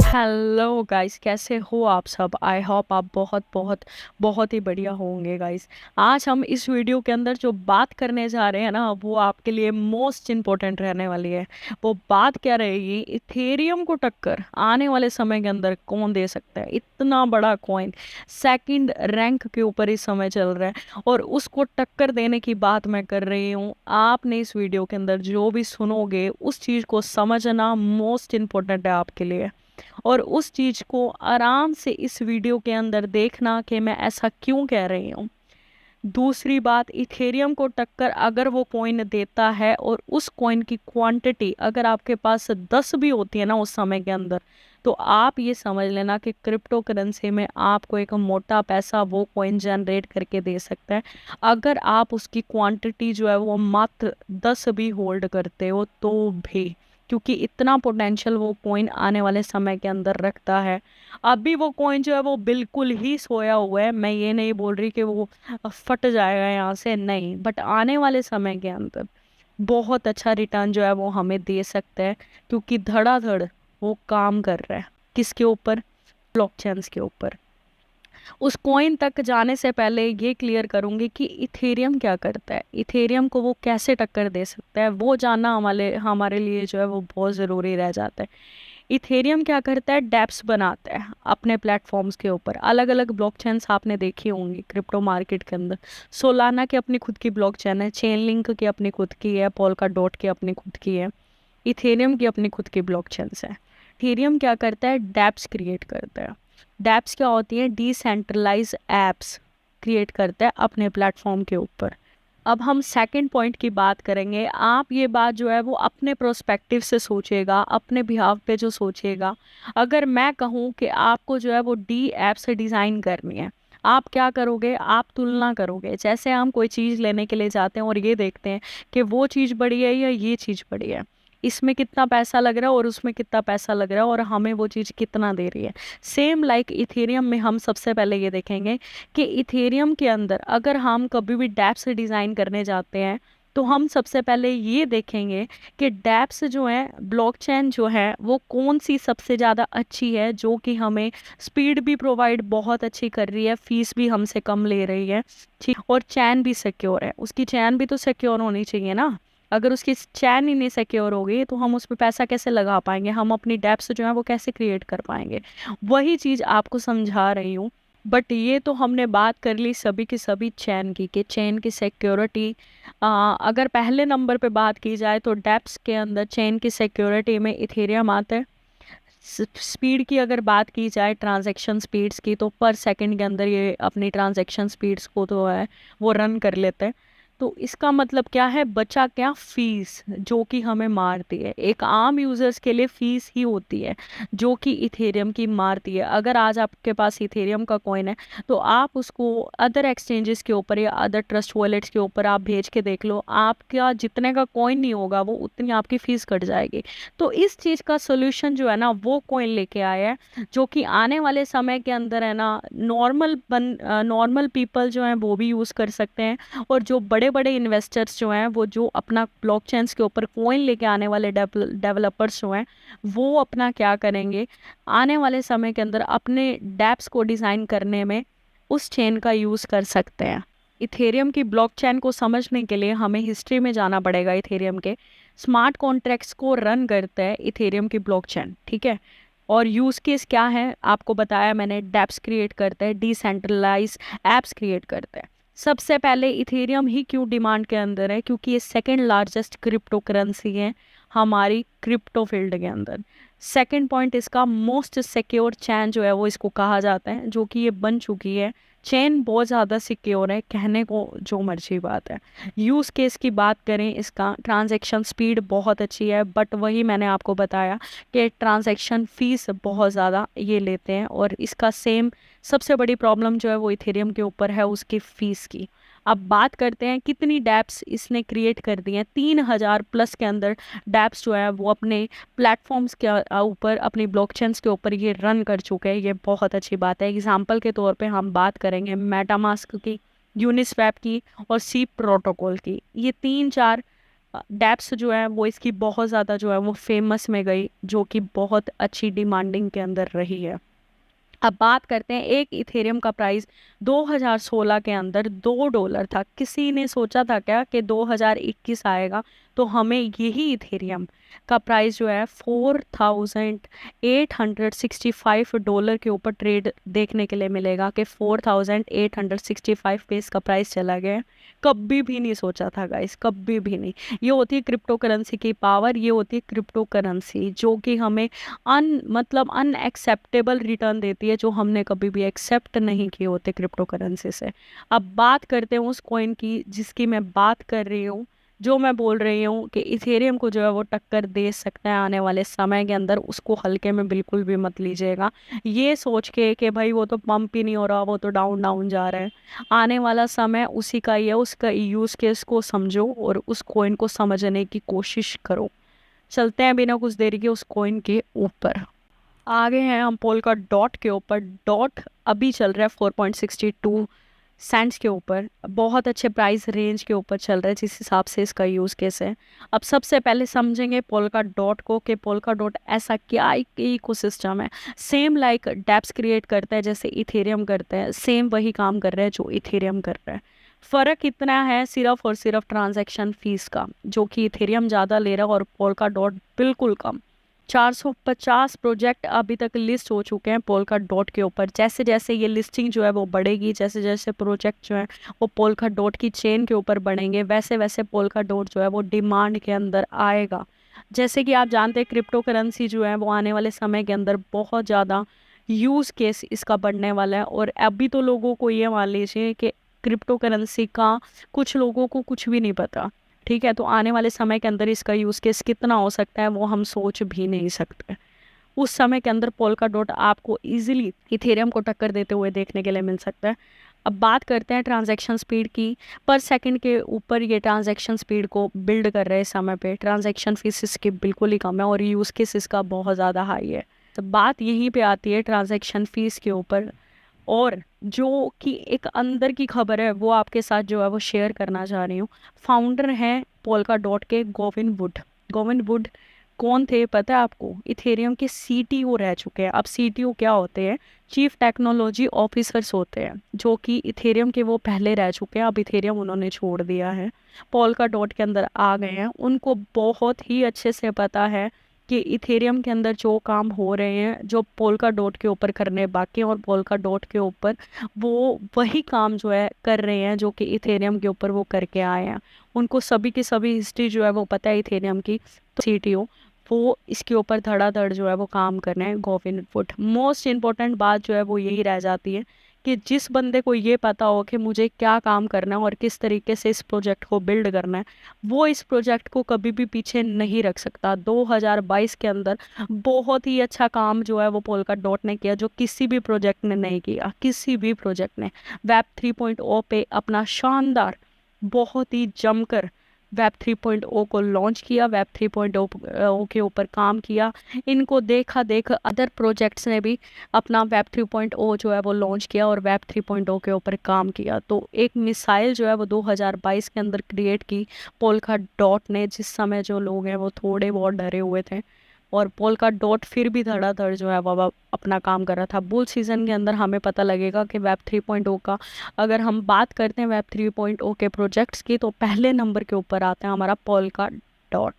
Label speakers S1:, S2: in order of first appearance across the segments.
S1: Hello guys, कैसे हो आप सब। आई होप आप बहुत बहुत बहुत ही बढ़िया होंगे गाइस। आज हम इस वीडियो के अंदर जो बात करने जा रहे हैं ना, वो आपके लिए मोस्ट इम्पोर्टेंट रहने वाली है। वो बात क्या रहेगी, इथेरियम को टक्कर आने वाले समय के अंदर कौन दे सकता है। इतना बड़ा कॉइन सेकंड रैंक के ऊपर इस समय चल रहा है और उसको टक्कर देने की बात मैं कर रही हूँ। आपने इस वीडियो के अंदर जो भी सुनोगे उस चीज़ को समझना मोस्ट इम्पोर्टेंट है आपके लिए, और उस चीज को आराम से इस वीडियो के अंदर देखना कि मैं ऐसा क्यों कह रही हूँ। दूसरी बात, इथेरियम को टक्कर अगर वो कॉइन देता है और उस कॉइन की क्वांटिटी अगर आपके पास 10 भी होती है ना उस समय के अंदर, तो आप ये समझ लेना कि क्रिप्टो करेंसी में आपको एक मोटा पैसा वो कॉइन जनरेट करके दे सकता है, अगर आप उसकी क्वांटिटी जो है वो मात्र 10 भी होल्ड करते हो तो भी, क्योंकि इतना पोटेंशियल वो कॉइन आने वाले समय के अंदर रखता है। अभी वो कॉइन जो है वो बिल्कुल ही सोया हुआ है, मैं ये नहीं बोल रही कि वो फट जाएगा यहाँ से, नहीं, बट आने वाले समय के अंदर बहुत अच्छा रिटर्न जो है वो हमें दे सकता है, क्योंकि धड़ाधड़ वो काम कर रहा है। किसके ऊपर? ब्लॉकचेन्स के ऊपर। उस कॉइन तक जाने से पहले ये क्लियर करूंगी कि इथेरियम क्या करता है, इथेरियम को वो कैसे टक्कर दे सकता है, वो जानना हमारे हमारे लिए जो है वो बहुत ज़रूरी रह जाता है। इथेरियम क्या करता है, डैप्स बनाता है अपने प्लेटफॉर्म्स के ऊपर। अलग अलग ब्लॉकचेन्स आपने देखी होंगी क्रिप्टो मार्केट के अंदर। सोलाना की अपनी खुद की ब्लॉकचेन है, चेन लिंक की अपनी खुद की है, पोल्का डॉट की अपनी खुद की है, इथेरियम की अपनी खुद की ब्लॉकचेन्स है। इथेरियम क्या करता है, डैप्स क्रिएट करता है। डैप्स क्या होती हैं, डिसेंट्रलाइज एप्स क्रिएट करता है अपने प्लेटफॉर्म के ऊपर। अब हम सेकंड पॉइंट की बात करेंगे। आप ये बात जो है वो अपने प्रोस्पेक्टिव से सोचेगा, अपने बिहाव पे जो सोचेगा। अगर मैं कहूँ कि आपको जो है वो डी ऐप से डिज़ाइन करनी है, आप क्या करोगे, आप तुलना करोगे। जैसे हम कोई चीज़ लेने के लिए जाते हैं और ये देखते हैं कि वो चीज़ बड़ी है या ये चीज़ बड़ी है, इसमें कितना पैसा लग रहा है और उसमें कितना पैसा लग रहा है, और हमें वो चीज़ कितना दे रही है। सेम लाइक इथेरियम में हम सबसे पहले ये देखेंगे कि इथेरियम के अंदर अगर हम कभी भी डैप से डिज़ाइन करने जाते हैं, तो हम सबसे पहले ये देखेंगे कि डैप्स जो है, ब्लॉकचेन जो है, वो कौन सी सबसे ज़्यादा अच्छी है, जो कि हमें स्पीड भी प्रोवाइड बहुत अच्छी कर रही है, फीस भी हमसे कम ले रही है, ठीक, और चैन भी सिक्योर है। उसकी चैन भी तो सिक्योर होनी चाहिए ना। अगर उसकी चैन ही नहीं सिक्योर होगी तो हम उस पर पैसा कैसे लगा पाएंगे, हम अपनी डेप्स जो है वो कैसे क्रिएट कर पाएंगे। वही चीज़ आपको समझा रही हूँ। बट ये तो हमने बात कर ली सभी की सभी चैन की, कि चैन की सिक्योरिटी। अगर पहले नंबर पे बात की जाए तो डेप्स के अंदर चैन की सिक्योरिटी में इथेरियम आता है। स्पीड की अगर बात की जाए, ट्रांजैक्शन स्पीड्स की, तो पर सेकंड के अंदर ये अपनी ट्रांजैक्शन स्पीड्स को तो है वो रन कर लेते हैं। तो इसका मतलब क्या है, बचा क्या, फीस जो कि हमें मारती है। एक आम यूजर्स के लिए फीस ही होती है जो कि इथेरियम की मारती है। अगर आज आपके पास इथेरियम का कॉइन है तो आप उसको अदर एक्सचेंजेस के ऊपर या अदर ट्रस्ट वॉलेट्स के ऊपर आप भेज के देख लो, आपका जितने का कॉइन नहीं होगा वो उतनी आपकी फीस कट जाएगी। तो इस चीज़ का सोल्यूशन जो है ना, वो कॉइन लेके आया है, जो कि आने वाले समय के अंदर है ना, नॉर्मल पीपल जो हैं वो भी यूज़ कर सकते हैं, और जो बड़े बड़े इन्वेस्टर्स जो हैं, वो जो अपना ब्लॉकचेन्स के ऊपर कॉइन लेके आने वाले डेवलपर्स जो हैं, वो अपना क्या करेंगे, आने वाले समय के अंदर अपने डैप्स को डिज़ाइन करने में उस चेन का यूज़ कर सकते हैं। इथेरियम की ब्लॉकचेन को समझने के लिए हमें हिस्ट्री में जाना पड़ेगा। इथेरियम के स्मार्ट कॉन्ट्रैक्ट्स को रन करता है इथेरियम की ब्लॉकचेन, ठीक है। और यूज़ केस क्या है, आपको बताया मैंने, डैप्स क्रिएट करता है, डिसेंट्रलाइज एप्स क्रिएट करता है। सबसे पहले इथेरियम ही क्यों डिमांड के अंदर है, क्योंकि ये सेकंड लार्जेस्ट क्रिप्टो करेंसी है हमारी क्रिप्टो फील्ड के अंदर। सेकंड पॉइंट, इसका मोस्ट सिक्योर चैन जो है वो इसको कहा जाता है, जो कि ये बन चुकी है। चेन बहुत ज़्यादा सिक्योर है, कहने को जो मर्जी बात है। यूज़ केस की बात करें, इसका ट्रांजैक्शन स्पीड बहुत अच्छी है, बट वही मैंने आपको बताया कि ट्रांजैक्शन फ़ीस बहुत ज़्यादा ये लेते हैं, और इसका सेम सबसे बड़ी प्रॉब्लम जो है वो इथेरियम के ऊपर है, उसकी फ़ीस की। अब बात करते हैं कितनी डैप्स इसने क्रिएट कर दी हैं। 3000 प्लस के अंदर डैप्स जो है वो अपने प्लेटफॉर्म्स के ऊपर, अपनी ब्लॉकचेन्स के ऊपर ये रन कर चुके हैं। ये बहुत अच्छी बात है। एग्जाम्पल के तौर पे हम बात करेंगे मेटामास्क की, यूनिस्वैप की और सी प्रोटोकॉल की। ये तीन चार डेप्स जो है वो इसकी बहुत ज़्यादा जो है वो फेमस में गई, जो कि बहुत अच्छी डिमांडिंग के अंदर रही है। अब बात करते हैं, एक इथेरियम का प्राइस 2016 के अंदर $2 था। किसी ने सोचा था क्या कि 2021 आएगा तो हमें यही इथेरियम का प्राइस जो है $4,865 के ऊपर ट्रेड देखने के लिए मिलेगा, कि 4,865 पे इसका प्राइस चला गया। कभी भी नहीं सोचा था गाइस, कभी भी नहीं। ये होती है क्रिप्टो करेंसी की पावर, ये होती है क्रिप्टो करेंसी जो कि हमें मतलब अनएक्सेप्टेबल रिटर्न देती है, जो हमने कभी भी एक्सेप्ट नहीं किए होते क्रिप्टो करेंसी से। अब बात करते हैं उस कॉइन की जिसकी मैं बात कर रही हूँ, जो मैं बोल रही हूँ कि इथेरियम को जो है वो टक्कर दे सकता है आने वाले समय के अंदर। उसको हल्के में बिल्कुल भी मत लीजिएगा, ये सोच के कि भाई वो तो पंप ही नहीं हो रहा, वो तो डाउन डाउन जा रहा है। आने वाला समय उसी का ही है, उसका यूज केस को समझो और उस कॉइन को समझने की कोशिश करो। चलते हैं बिना कुछ देरी के उस कॉइन के ऊपर। आगे हैं हम पोल्का डॉट के ऊपर। डॉट अभी चल रहा है 4.62 सेंट्स के ऊपर, बहुत अच्छे प्राइस रेंज के ऊपर चल रहा है जिस हिसाब से इसका यूज़ केस है। अब सबसे पहले समझेंगे पोल्का डॉट को, कि पोल्का डॉट ऐसा क्या इकोसिस्टम है। सेम लाइक डेप्स क्रिएट करता है जैसे इथेरियम करता है, सेम वही काम कर रहा है जो इथेरियम कर रहा है। फ़र्क इतना है सिर्फ और सिर्फ ट्रांजैक्शन फीस का, जो कि इथेरियम ज़्यादा ले रहा है और पोल्का डॉट बिल्कुल कम। 450 प्रोजेक्ट अभी तक लिस्ट हो चुके हैं पोल्का डॉट के ऊपर। जैसे जैसे ये लिस्टिंग जो है वो बढ़ेगी, जैसे जैसे प्रोजेक्ट जो है वो पोल्का डॉट की चेन के ऊपर बढ़ेंगे, वैसे वैसे पोल्का डॉट जो है वो डिमांड के अंदर आएगा। जैसे कि आप जानते हैं क्रिप्टो करेंसी जो है वो आने वाले समय के अंदर बहुत ज़्यादा यूज़ केस इसका बढ़ने वाला है। और अभी तो लोगों को ये मान लीजिए कि क्रिप्टो करेंसी का कुछ लोगों को कुछ भी नहीं पता, ठीक है। तो आने वाले समय के अंदर इसका यूज़ केस कितना हो सकता है वो हम सोच भी नहीं सकते। उस समय के अंदर पोल्का डॉट आपको इजीली इथेरियम को टक्कर देते हुए देखने के लिए मिल सकता है। अब बात करते हैं ट्रांजैक्शन स्पीड की। पर सेकंड के ऊपर ये ट्रांजैक्शन स्पीड को बिल्ड कर रहे समय पे ट्रांजैक्शन फीस इसकी बिल्कुल ही कम है और यूज़ केस इसका बहुत ज़्यादा हाई है। तो बात यहीं पे आती है ट्रांजैक्शन फीस के ऊपर, और जो कि एक अंदर की खबर है वो आपके साथ जो है वो शेयर करना चाह रही हूँ। फाउंडर हैं पोल्का डॉट के गोविन वुड। गोविन वुड कौन थे पता है आपको? इथेरियम के सीटीओ रह चुके हैं। अब सीटीओ क्या होते हैं? चीफ टेक्नोलॉजी ऑफिसर्स होते हैं, जो कि इथेरियम के वो पहले रह चुके हैं। अब इथेरियम उन्होंने छोड़ दिया है, पोल्का डॉट के अंदर आ गए हैं। उनको बहुत ही अच्छे से पता है कि इथेरियम के अंदर जो काम हो रहे हैं, जो पोल्का डॉट के ऊपर करने बाकी हैं, और पोल्का डॉट के ऊपर वो वही काम जो है कर रहे हैं जो कि इथेरियम के ऊपर वो करके आए हैं। उनको सभी की सभी हिस्ट्री जो है वो पता है इथेरियम की। तो सीटीओ वो इसके ऊपर धड़ाधड़ जो है वो काम कर रहे हैं। गोविन वुड, मोस्ट इम्पोर्टेंट बात जो है वो यही रह जाती है कि जिस बंदे को ये पता हो कि मुझे क्या काम करना है और किस तरीके से इस प्रोजेक्ट को बिल्ड करना है, वो इस प्रोजेक्ट को कभी भी पीछे नहीं रख सकता। 2022 के अंदर बहुत ही अच्छा काम जो है वो पोल्का डॉट ने किया, जो किसी भी प्रोजेक्ट ने नहीं किया। किसी भी प्रोजेक्ट ने वेब 3.0 पे अपना शानदार, बहुत ही जमकर वेब 3.0 को लॉन्च किया, वेब 3.0 के ऊपर काम किया। इनको देखा देख अदर प्रोजेक्ट्स ने भी अपना वेब 3.0 जो है वो लॉन्च किया और वेब 3.0 के ऊपर काम किया। तो एक मिसाइल जो है वो 2022 के अंदर क्रिएट की पोल्का डॉट ने, जिस समय जो लोग हैं वो थोड़े बहुत डरे हुए थे। और पोल्का डॉट फिर भी धड़ाधड़ जो है वो अपना काम कर रहा था। बुल सीजन के अंदर हमें पता लगेगा कि वेब 3.0 का, अगर हम बात करते हैं वेब 3.0 के प्रोजेक्ट्स की, तो पहले नंबर के ऊपर आता है हमारा पोल्का डॉट।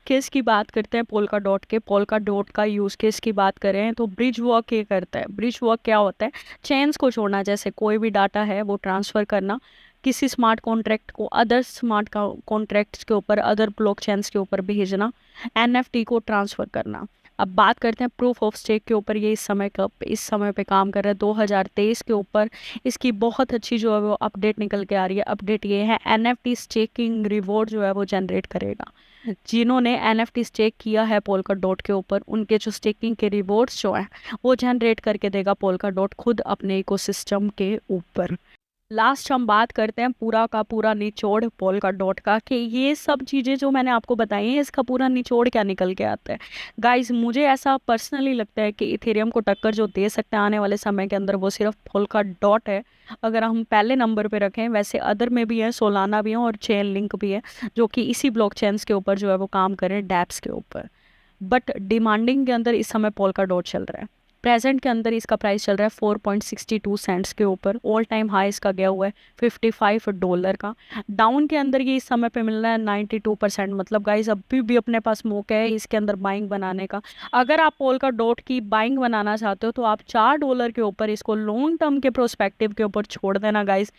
S1: केस की बात करते हैं पोल्का डॉट के। पोल्का डॉट का यूज़ केस की बात करें तो ब्रिज वर्क ये करता है। ब्रिज वर्क क्या होता है? चेन्स को छोड़ना, जैसे कोई भी डाटा है वो ट्रांसफ़र करना किसी स्मार्ट कॉन्ट्रैक्ट को अदर स्मार्ट कॉन्ट्रैक्ट्स के ऊपर, अदर ब्लॉक चेन्स के ऊपर भेजना, एनएफटी को ट्रांसफ़र करना। अब बात करते हैं प्रूफ ऑफ स्टेक के ऊपर। ये इस समय पे काम कर रहा है 2023 के ऊपर। इसकी बहुत अच्छी जो है वो अपडेट निकल के आ रही है। अपडेट ये है, एनएफटी स्टेकिंग रिवॉर्ड जो है वो जनरेट करेगा। जिन्होंने एनएफटी स्टेक किया है पोल्का डॉट के ऊपर, उनके जो स्टेकिंग के रिवॉर्ड्स जो हैं वो जनरेट करके देगा पोल्का डॉट खुद अपने इकोसिस्टम के ऊपर। लास्ट हम बात करते हैं पूरा का पूरा निचोड़ पोल्का डॉट का, कि ये सब चीज़ें जो मैंने आपको बताई हैं इसका पूरा निचोड़ क्या निकल के आता है। गाइस मुझे ऐसा पर्सनली लगता है कि इथेरियम को टक्कर जो दे सकते हैं आने वाले समय के अंदर वो सिर्फ पोल्का डॉट है, अगर हम पहले नंबर पे रखें। वैसे अदर में भी है, सोलाना भी है और चेन लिंक भी है, जो कि इसी ब्लॉकचेन्स के ऊपर जो है वो काम करें, डैप्स के ऊपर। बट डिमांडिंग के अंदर इस समय पोल्का डॉट चल रहा है। प्रेजेंट के अंदर इसका प्राइस चल रहा है 4.62 सेंट्स के ऊपर। ऑल टाइम हाई इसका गया हुआ है $55 का। डाउन के अंदर ये इस समय पे मिल रहा है 92%। मतलब गाइस अभी भी अपने पास मौका है इसके अंदर बाइंग बनाने का। अगर आप पोल्का डॉट की बाइंग बनाना चाहते हो तो आप $4 के ऊपर इसको लॉन्ग टर्म के प्रोस्पेक्टिव के ऊपर छोड़ देना गाइस।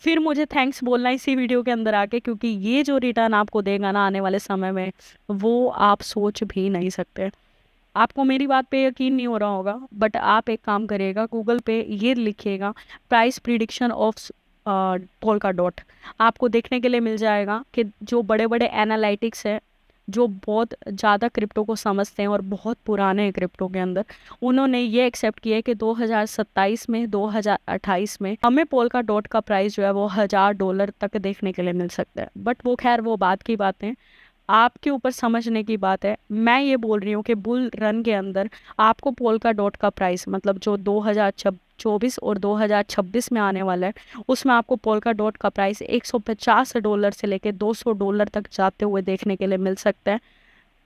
S1: फिर मुझे थैंक्स बोलना इसी वीडियो के अंदर आके, क्योंकि ये जो रिटर्न आपको देगा ना आने वाले समय में, वो आप सोच भी नहीं सकते। आपको मेरी बात पे यकीन नहीं हो रहा होगा, बट आप एक काम करिएगा, गूगल पे ये लिखिएगा price prediction of polka dot. आपको देखने के लिए मिल जाएगा कि जो बड़े बड़े एनालिटिक्स है, जो बहुत ज़्यादा क्रिप्टो को समझते हैं और बहुत पुराने हैं क्रिप्टो के अंदर, उन्होंने ये एक्सेप्ट किया है कि 2027 में 2028 में हमें पोल्का डॉट का प्राइस जो है वो $1000 तक देखने के लिए मिल सकता है। बट वो खैर वो बात की बातें, आपके ऊपर समझने की बात है। मैं ये बोल रही हूँ कि बुल रन के अंदर आपको पोल्का डॉट का प्राइस, मतलब जो 2024 और 2026 में आने वाला है, उसमें आपको पोल्का डॉट का प्राइस $150 से लेके $200 तक जाते हुए देखने के लिए मिल सकता है।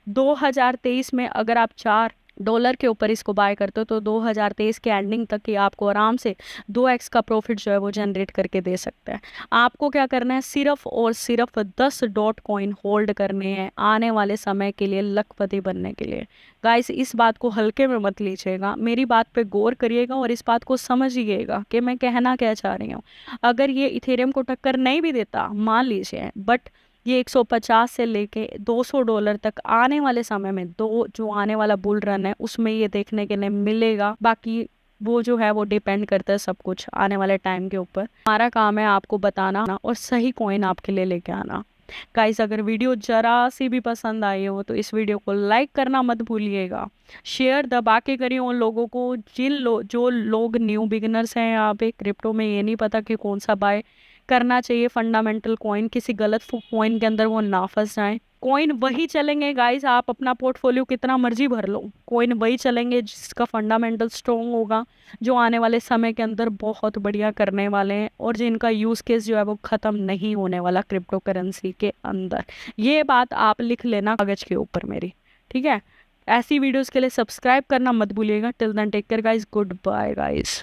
S1: 2023 में अगर आप $4 के ऊपर इसको बाय करते हो तो 2023 के एंडिंग तक ही आपको आराम से 2x का प्रॉफिट जो है वो जनरेट करके दे सकता है। आपको क्या करना है, सिर्फ और सिर्फ 10 डॉट कॉइन होल्ड करने हैं आने वाले समय के लिए, लखपति बनने के लिए। गाइस इस बात को हल्के में मत लीजिएगा, मेरी बात पे गौर करिएगा और इस बात को समझिएगा कि मैं कहना क्या चाह रही हूँ। अगर ये इथेरियम को टक्कर नहीं भी देता मान लीजिए, बट ये 150 से लेके $200 तक आने वाले समय में, दो जो आने वाला बुल रन है उसमें ये देखने के लिए मिलेगा। बाकी वो जो है वो डिपेंड करता है सब कुछ आने वाले टाइम के ऊपर। हमारा काम है आपको बताना और सही कॉइन आपके लिए लेके आना। गाइस अगर वीडियो जरा सी भी पसंद आई हो तो इस वीडियो को लाइक करना मत भूलिएगा, शेयर दबा के करिए उन लोगों को जो लोग न्यू बिगिनर्स हैं यहाँ पे क्रिप्टो में, ये नहीं पता कि कौन सा बाय करना चाहिए फंडामेंटल कॉइन, किसी गलत कॉइन के अंदर वो ना फंस जाए। कॉइन वही चलेंगे गाइस, आप अपना पोर्टफोलियो कितना मर्जी भर लो, कॉइन वही चलेंगे जिसका फंडामेंटल स्ट्रॉन्ग होगा, जो आने वाले समय के अंदर बहुत बढ़िया करने वाले हैं और जिनका यूज़ केस जो है वो ख़त्म नहीं होने वाला क्रिप्टो करेंसी के अंदर। ये बात आप लिख लेना कागज़ के ऊपर मेरी, ठीक है। ऐसी वीडियोस के लिए सब्सक्राइब करना मत भूलिएगा। Till then take care guys, goodbye guys.